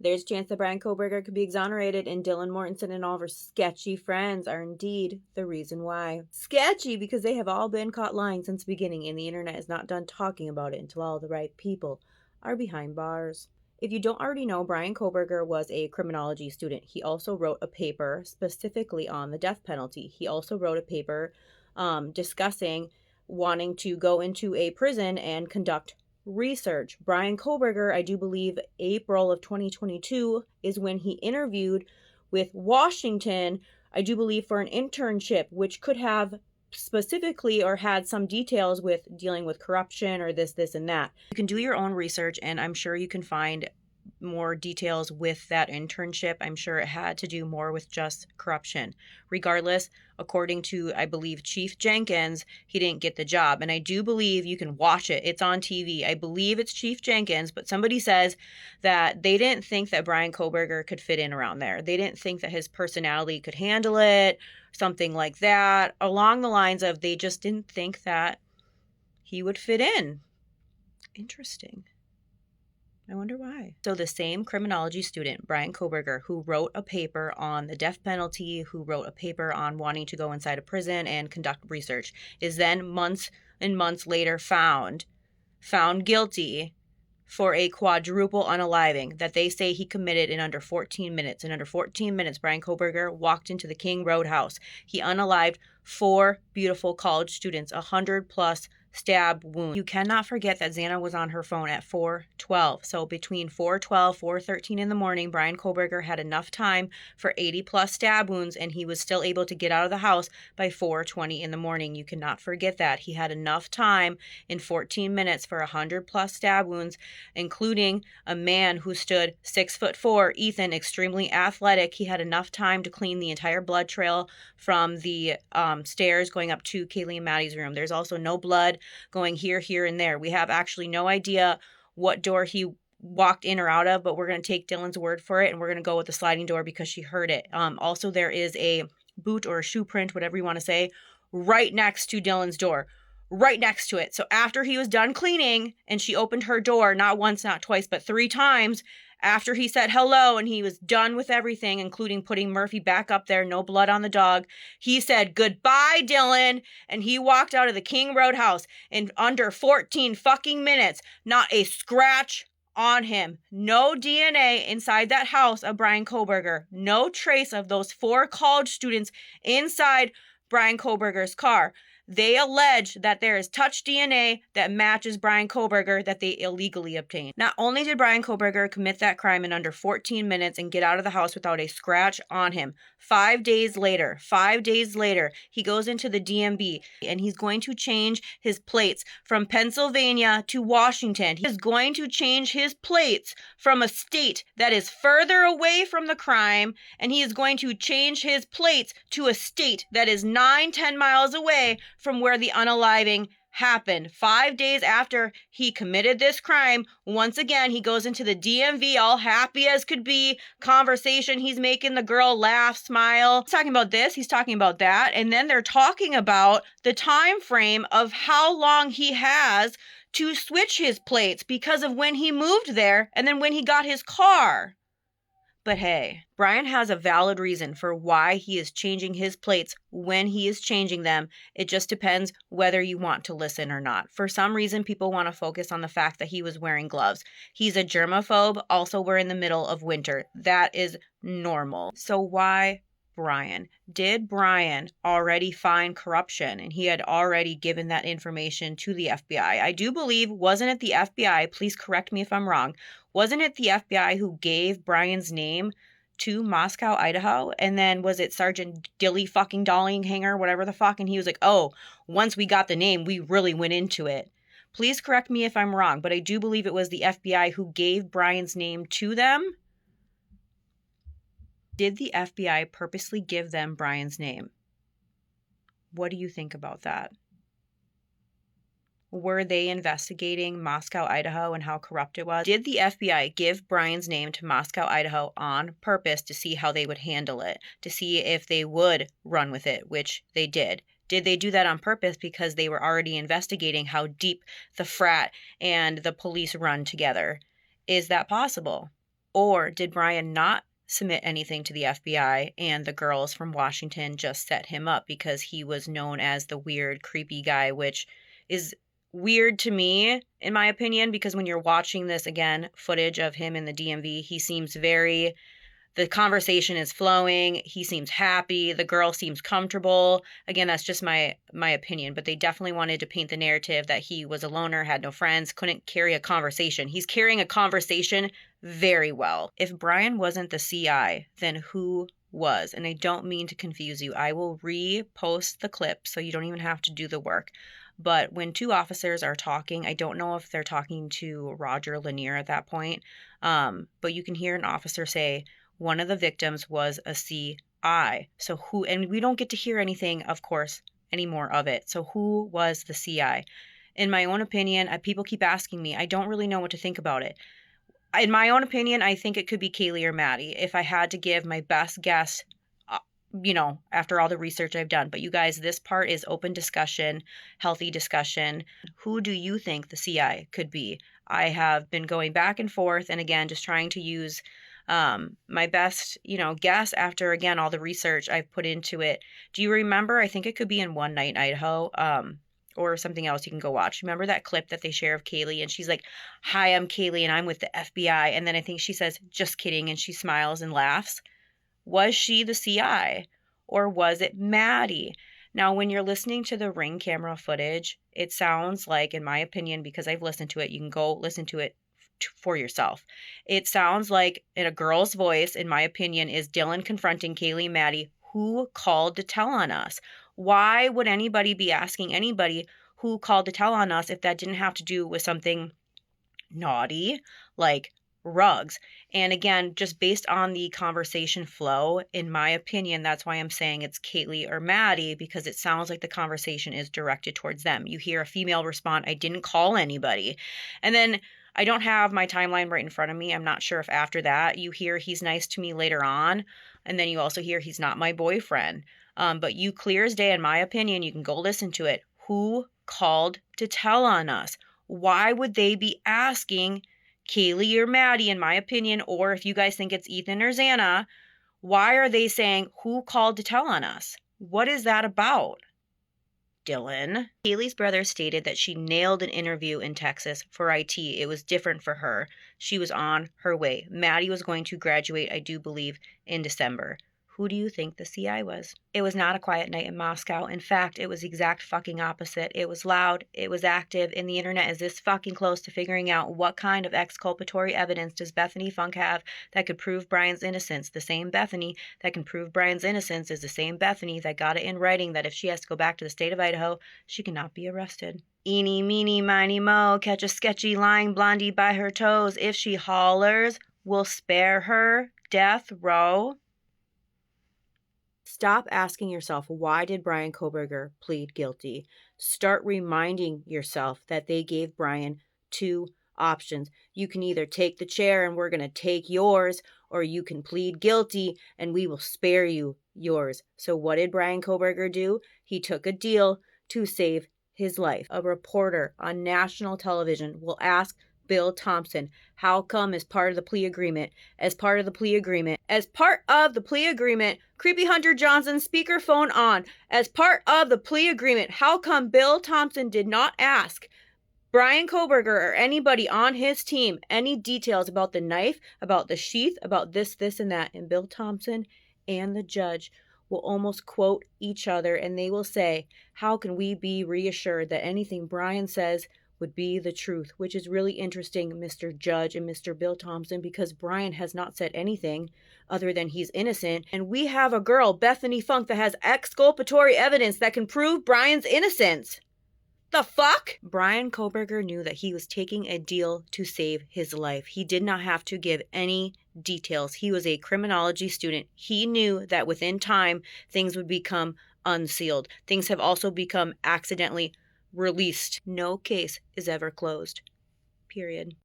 There's a chance that Brian Koberger could be exonerated, and Dylan Mortensen and all of her sketchy friends are indeed the reason why. Sketchy because they have all been caught lying since the beginning, and the internet is not done talking about it until all the right people are behind bars. If you don't already know, Brian Koberger was a criminology student. He also wrote a paper specifically on the death penalty. He also wrote a paper discussing wanting to go into a prison and conduct research. Brian Koberger, I do believe April of 2022 is when he interviewed with Washington, I do believe for an internship, which could have specifically or had some details with dealing with corruption or this, and that. You can do your own research, and I'm sure you can find more details with that internship. I'm sure it had to do more with just corruption. Regardless, according to, I believe, Chief Jenkins, he didn't get the job. And I do believe you can watch it. It's on TV. I believe it's Chief Jenkins, but somebody says that they didn't think that Brian Koberger could fit in around there. They didn't think that his personality could handle it, something like that, along the lines of they just didn't think that he would fit in. Interesting. I wonder why. So the same criminology student, Brian Koberger, who wrote a paper on the death penalty, who wrote a paper on wanting to go inside a prison and conduct research, is then months and months later found guilty for a quadruple unaliving that they say he committed in under 14 minutes. In under 14 minutes, Brian Koberger walked into the King Road house. He unalived 4 beautiful college students, 100+ stab wounds. You cannot forget that Xana was on her phone at 4:12. So between 4:12, 4:13 in the morning, Brian Koberger had enough time for 80+ stab wounds, and he was still able to get out of the house by 4:20 in the morning. You cannot forget that. He had enough time in 14 minutes for 100+ stab wounds, including a man who stood 6'4", Ethan, extremely athletic. He had enough time to clean the entire blood trail from the stairs going up to Kaylee and Maddie's room. There's also no blood going here, and there. We have actually no idea what door he walked in or out of, but we're going to take Dylan's word for it, and we're going to go with the sliding door because she heard it. Also, there is a boot or a shoe print, whatever you want to say, right next to Dylan's door. Right next to it. So after he was done cleaning and she opened her door, not once, not twice, but 3 times, after he said hello and he was done with everything, including putting Murphy back up there, no blood on the dog, he said, "Goodbye, Dylan," and he walked out of the King Road house in under 14 fucking minutes. Not a scratch on him. No DNA inside that house of Brian Koberger. No trace of those 4 college students inside Brian Koberger's car. They allege that there is touch DNA that matches Brian Koberger that they illegally obtained. Not only did Brian Koberger commit that crime in under 14 minutes and get out of the house without a scratch on him, 5 days later, he goes into the DMV and he's going to change his plates from Pennsylvania to Washington. He is going to change his plates from a state that is further away from the crime, and he is going to change his plates to a state that is 9-10 miles away from where the unaliving happened. 5 days after he committed this crime, once again, he goes into the DMV all happy as could be. Conversation, he's making the girl laugh, smile. He's talking about this, he's talking about that. And then they're talking about the time frame of how long he has to switch his plates because of when he moved there and then when he got his car. But hey, Brian has a valid reason for why he is changing his plates when he is changing them. It just depends whether you want to listen or not. For some reason, people want to focus on the fact that he was wearing gloves. He's a germaphobe. Also, we're in the middle of winter. That is normal. So why Brian? Did Brian already find corruption and he had already given that information to the FBI? I do believe, wasn't it the FBI, please correct me if I'm wrong, wasn't it the FBI who gave Brian's name to Moscow, Idaho? And then was it Sergeant Dilly fucking Dollinghanger, whatever the fuck? And he was like, oh, once we got the name, we really went into it. Please correct me if I'm wrong, but I do believe it was the FBI who gave Brian's name to them. Did the FBI purposely give them Brian's name? What do you think about that? Were they investigating Moscow, Idaho and how corrupt it was? Did the FBI give Brian's name to Moscow, Idaho on purpose to see how they would handle it, to see if they would run with it, which they did? Did they do that on purpose because they were already investigating how deep the frat and the police run together? Is that possible? Or did Brian not submit anything to the FBI and the girls from Washington just set him up because he was known as the weird, creepy guy, which is weird to me, in my opinion, because when you're watching this, again, footage of him in the DMV, he seems the conversation is flowing. He seems happy. The girl seems comfortable. Again, that's just my opinion, but they definitely wanted to paint the narrative that he was a loner, had no friends, couldn't carry a conversation. He's carrying a conversation very well. If Brian wasn't the CI, then who was? And I don't mean to confuse you. I will repost the clip so you don't even have to do the work. But when two officers are talking, I don't know if they're talking to Roger Lanier at that point, but you can hear an officer say, one of the victims was a CI. So who, and we don't get to hear anything, of course, anymore of it. So who was the CI? In my own opinion, people keep asking me, I don't really know what to think about it. In my own opinion, I think it could be Kaylee or Maddie. If I had to give my best guess, after all the research I've done. But you guys, this part is open discussion, healthy discussion. Who do you think the CI could be? I have been going back and forth, and again, just trying to use my best, guess after, again, all the research I've put into it. Do you remember? I think it could be in One Night in Idaho, or something else you can go watch. Remember that clip that they share of Kaylee, and she's like, "Hi, I'm Kaylee, and I'm with the FBI." And then I think she says, "Just kidding," and she smiles and laughs. Was she the CI, or was it Maddie? Now, when you're listening to the Ring camera footage, it sounds like, in my opinion, because I've listened to it, you can go listen to it for yourself. It sounds like, in a girl's voice, in my opinion, is Dylan confronting Kaylee and Maddie, who called to tell on us? Why would anybody be asking anybody who called to tell on us if that didn't have to do with something naughty like rugs? And again, just based on the conversation flow, in my opinion, that's why I'm saying it's Kaylee or Maddie, because it sounds like the conversation is directed towards them. You hear a female respond, "I didn't call anybody." And then I don't have my timeline right in front of me. I'm not sure if after that you hear he's nice to me later on. And then you also hear he's not my boyfriend. But you, clear as day, in my opinion, you can go listen to it. Who called to tell on us? Why would they be asking Kaylee or Maddie, in my opinion? Or if you guys think it's Ethan or Xana, why are they saying, who called to tell on us? What is that about? Dylan. Kaylee's brother stated that she nailed an interview in Texas for IT. It was different for her. She was on her way. Maddie was going to graduate, I do believe, in December. Who do you think the CI was? It was not a quiet night in Moscow. In fact, it was the exact fucking opposite. It was loud, it was active, and the internet is this fucking close to figuring out what kind of exculpatory evidence does Bethany Funk have that could prove Brian's innocence. The same Bethany that can prove Brian's innocence is the same Bethany that got it in writing that if she has to go back to the state of Idaho, she cannot be arrested. Eeny, meeny, miny, mo, catch a sketchy lying blondie by her toes. If she hollers, we'll spare her death row. Stop asking yourself, why did Brian Kohberger plead guilty? Start reminding yourself that they gave Brian two options. You can either take the chair and we're going to take yours, or you can plead guilty and we will spare you yours. So what did Brian Kohberger do? He took a deal to save his life. A reporter on national television will ask Bill Thompson, how come as part of the plea agreement, Creepy Hunter Johnson speakerphone on, as part of the plea agreement, how come Bill Thompson did not ask Brian Kohberger or anybody on his team any details about the knife, about the sheath, about this, and that? And Bill Thompson and the judge will almost quote each other, and they will say, how can we be reassured that anything Brian says would be the truth? Which is really interesting, Mr. Judge and Mr. Bill Thompson, because Brian has not said anything other than he's innocent. And we have a girl, Bethany Funk, that has exculpatory evidence that can prove Brian's innocence. The fuck? Brian Kohberger knew that he was taking a deal to save his life. He did not have to give any details. He was a criminology student. He knew that within time, things would become unsealed. Things have also become accidentally released. No case is ever closed. Period.